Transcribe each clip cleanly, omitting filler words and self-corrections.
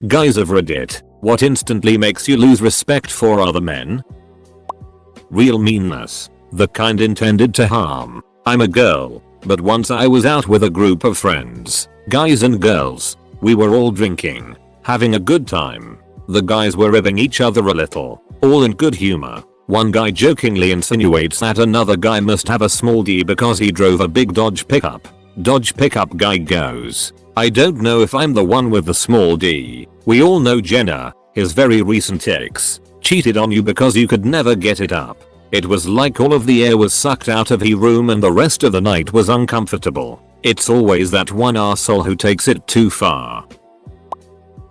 Guys of Reddit, what instantly makes you lose respect for other men? Real meanness. The kind intended to harm. I'm a girl, but once I was out with a group of friends, guys and girls. We were all drinking, having a good time. The guys were ribbing each other a little, all in good humor. One guy jokingly insinuates that another guy must have a small d because he drove a big Dodge pickup. Dodge pickup guy goes, I don't know if I'm the one with the small d. We all know Jenna, his very recent ex, cheated on you because you could never get it up. It was like all of the air was sucked out of his room and the rest of the night was uncomfortable. It's always that one arsehole who takes it too far.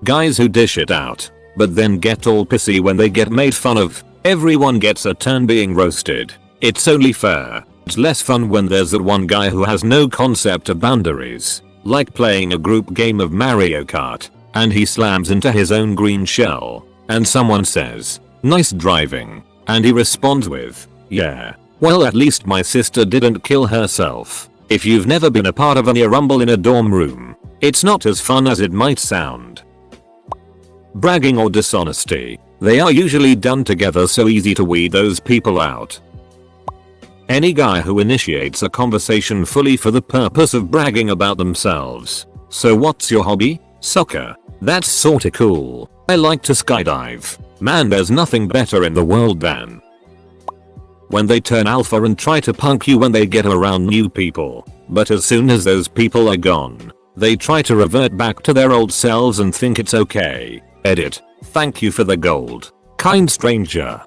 Guys who dish it out, but then get all pissy when they get made fun of. Everyone gets a turn being roasted. It's only fair. It's less fun when there's that one guy who has no concept of boundaries. Like playing a group game of Mario Kart, and he slams into his own green shell, and someone says, nice driving, and he responds with, yeah, well at least my sister didn't kill herself. If you've never been a part of an ear rumble in a dorm room, it's not as fun as it might sound. Bragging or dishonesty. They are usually done together, so easy to weed those people out. Any guy who initiates a conversation fully for the purpose of bragging about themselves. So what's your hobby? Soccer. That's sorta cool. I like to skydive. Man, there's nothing better in the world than when they turn alpha and try to punk you when they get around new people. But as soon as those people are gone, they try to revert back to their old selves and think it's okay. Edit. Thank you for the gold, kind stranger.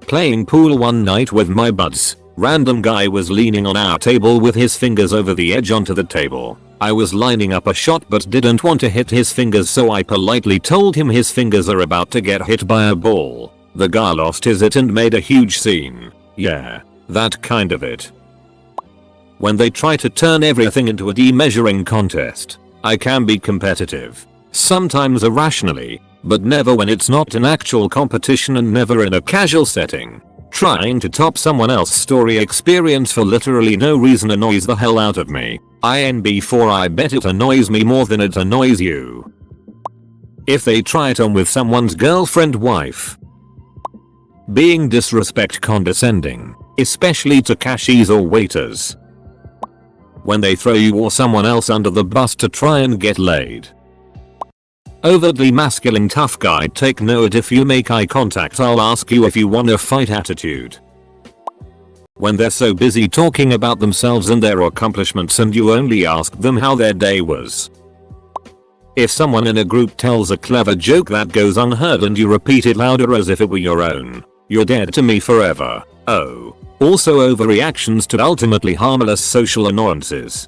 Playing pool one night with my buds. Random guy was leaning on our table with his fingers over the edge onto the table. I was lining up a shot but didn't want to hit his fingers, so I politely told him his fingers are about to get hit by a ball. The guy lost his it and made a huge scene. Yeah, that kind of it. When they try to turn everything into a de-measuring contest. I can be competitive. Sometimes irrationally, but never when it's not an actual competition and never in a casual setting. Trying to top someone else's story experience for literally no reason annoys the hell out of me. INB4 I bet it annoys me more than it annoys you. If they try it on with someone's girlfriend, wife. Being disrespect condescending, especially to cashiers or waiters. When they throw you or someone else under the bus to try and get laid. Overtly masculine tough guy, take note, if you make eye contact I'll ask you if you wanna fight attitude. When they're so busy talking about themselves and their accomplishments and you only ask them how their day was. If someone in a group tells a clever joke that goes unheard and you repeat it louder as if it were your own, you're dead to me forever. Oh. Also overreactions to ultimately harmless social annoyances.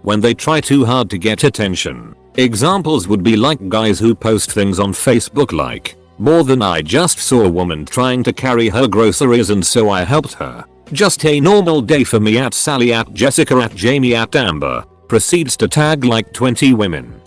When they try too hard to get attention. Examples would be like guys who post things on Facebook like, more than I just saw a woman trying to carry her groceries and so I helped her. Just a normal day for me at Sally at Jessica at Jamie at Amber. Proceeds to tag like 20 women.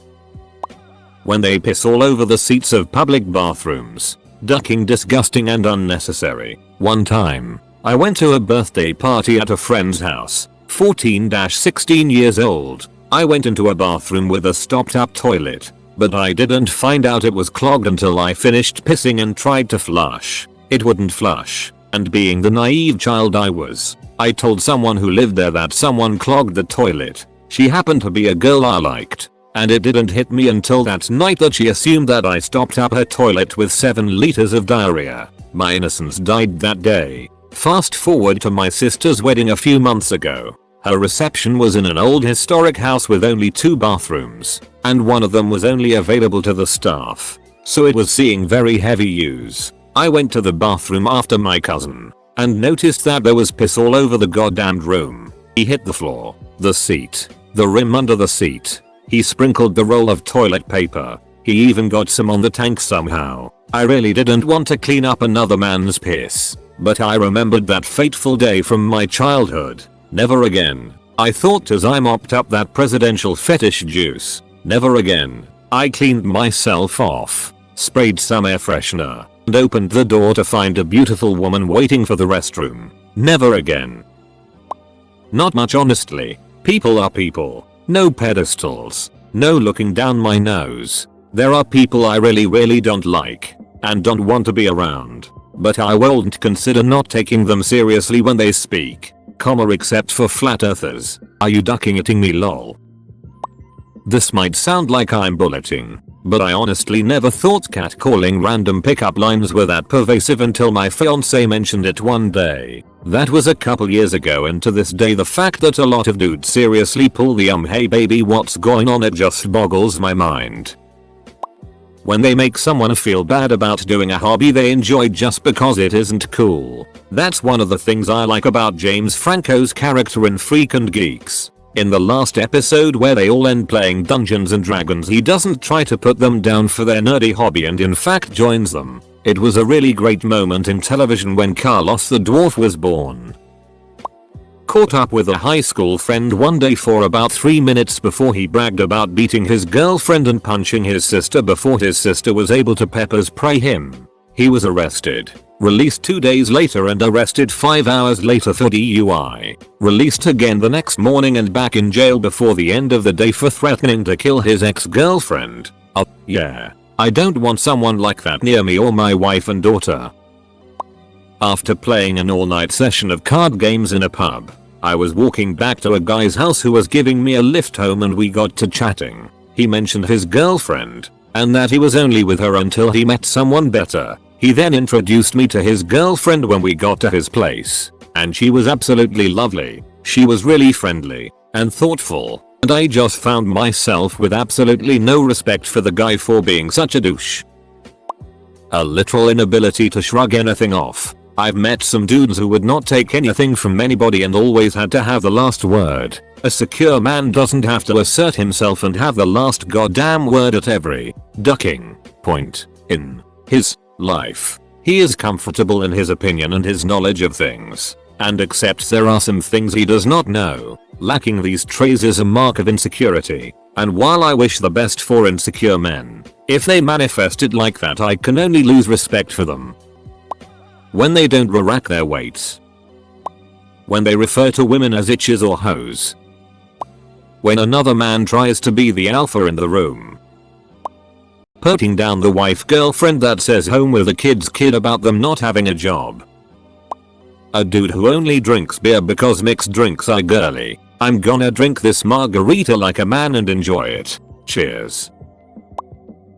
When they piss all over the seats of public bathrooms. Ducking disgusting and unnecessary. One time, I went to a birthday party at a friend's house. 14-16 years old. I went into a bathroom with a stopped up toilet, but I didn't find out it was clogged until I finished pissing and tried to flush. It wouldn't flush, and being the naive child I was, I told someone who lived there that someone clogged the toilet. She happened to be a girl I liked, and it didn't hit me until that night that she assumed that I stopped up her toilet with 7 liters of diarrhea. My innocence died that day. Fast forward to my sister's wedding a few months ago. Her reception was in an old historic house with only 2 bathrooms, and one of them was only available to the staff, so it was seeing very heavy use. I went to the bathroom after my cousin, and noticed that there was piss all over the goddamned room. He hit the floor, the seat, the rim under the seat. He sprinkled the roll of toilet paper. He even got some on the tank somehow. I really didn't want to clean up another man's piss, but I remembered that fateful day from my childhood. Never again. I thought as I mopped up that presidential fetish juice. Never again. I cleaned myself off, sprayed some air freshener, and opened the door to find a beautiful woman waiting for the restroom. Never again. Not much honestly. People are people. No pedestals. No looking down my nose. There are people I really don't like and don't want to be around, but I won't consider not taking them seriously when they speak, except for flat earthers. Are you ducking at me lol? This might sound like I'm bulleting, but I honestly never thought catcalling random pickup lines were that pervasive until my fiance mentioned it one day. That was a couple years ago, and to this day the fact that a lot of dudes seriously pull the hey baby what's going on, it just boggles my mind. When they make someone feel bad about doing a hobby they enjoy just because it isn't cool. That's one of the things I like about James Franco's character in Freak and Geeks. In the last episode where they all end playing Dungeons and Dragons, he doesn't try to put them down for their nerdy hobby and in fact joins them. It was a really great moment in television when Carlos the dwarf was born. Caught up with a high school friend one day for about 3 minutes before he bragged about beating his girlfriend and punching his sister before his sister was able to pepper spray him. He was arrested, released 2 days later, and arrested 5 hours later for DUI. Released again the next morning and back in jail before the end of the day for threatening to kill his ex-girlfriend. Oh yeah, I don't want someone like that near me or my wife and daughter. After playing an all-night session of card games in a pub, I was walking back to a guy's house who was giving me a lift home, and we got to chatting. He mentioned his girlfriend and that he was only with her until he met someone better. He then introduced me to his girlfriend when we got to his place, and she was absolutely lovely. She was really friendly and thoughtful, and I just found myself with absolutely no respect for the guy for being such a douche. A literal inability to shrug anything off. I've met some dudes who would not take anything from anybody and always had to have the last word. A secure man doesn't have to assert himself and have the last goddamn word at every ducking point in his life. He is comfortable in his opinion and his knowledge of things, and accepts there are some things he does not know. Lacking these traits is a mark of insecurity, and while I wish the best for insecure men, if they manifest it like that I can only lose respect for them. When they don't rack their weights. When they refer to women as itches or hoes. When another man tries to be the alpha in the room. Putting down the wife girlfriend that says home with a kid's kid about them not having a job. A dude who only drinks beer because mixed drinks are girly. I'm gonna drink this margarita like a man and enjoy it. Cheers.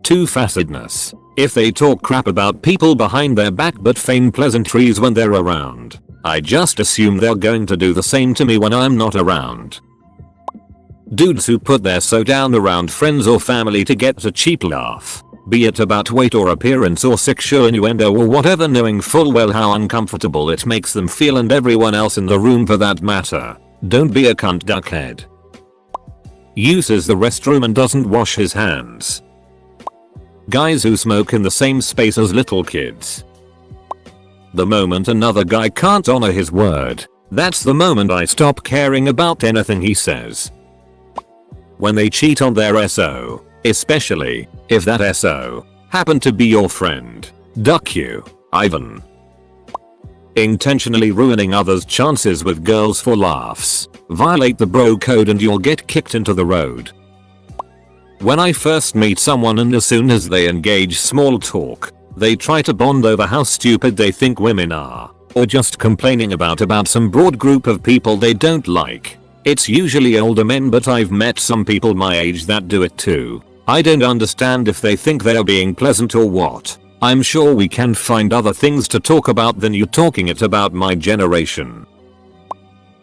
Two-facedness. If they talk crap about people behind their back but feign pleasantries when they're around, I just assume they're going to do the same to me when I'm not around. Dudes who put their so down around friends or family to get a cheap laugh, be it about weight or appearance or sexual innuendo or whatever, knowing full well how uncomfortable it makes them feel and everyone else in the room for that matter. Don't be a cunt duckhead. Uses the restroom and doesn't wash his hands. Guys who smoke in the same space as little kids. The moment another guy can't honor his word, that's the moment I stop caring about anything he says. When they cheat on their SO, especially if that SO happened to be your friend. Duck you, Ivan. Intentionally ruining others' chances with girls for laughs. Violate the bro code and you'll get kicked into the road. When I first meet someone and as soon as they engage small talk, they try to bond over how stupid they think women are, or just complaining about some broad group of people they don't like. It's usually older men, but I've met some people my age that do it too. I don't understand if they think they're being pleasant or what. I'm sure we can find other things to talk about than you talking it about my generation.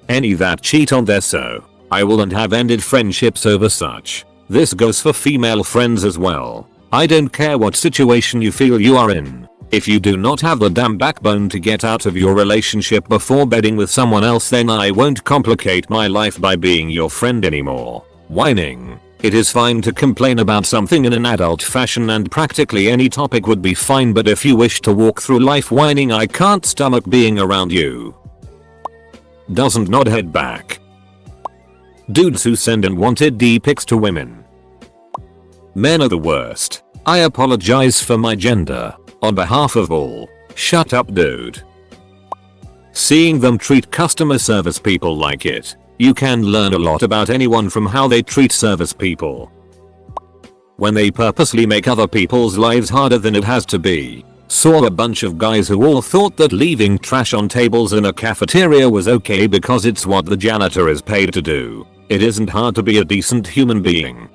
Any that cheat on their so, I will and have ended friendships over such. This goes for female friends as well. I don't care what situation you feel you are in. If you do not have the damn backbone to get out of your relationship before bedding with someone else, then I won't complicate my life by being your friend anymore. Whining. It is fine to complain about something in an adult fashion and practically any topic would be fine, but if you wish to walk through life whining I can't stomach being around you. Doesn't nod head back. Dudes who send unwanted D-pics to women. Men are the worst. I apologize for my gender. On behalf of all. Shut up, dude. Seeing them treat customer service people like it. You can learn a lot about anyone from how they treat service people. When they purposely make other people's lives harder than it has to be. Saw a bunch of guys who all thought that leaving trash on tables in a cafeteria was okay because it's what the janitor is paid to do. It isn't hard to be a decent human being.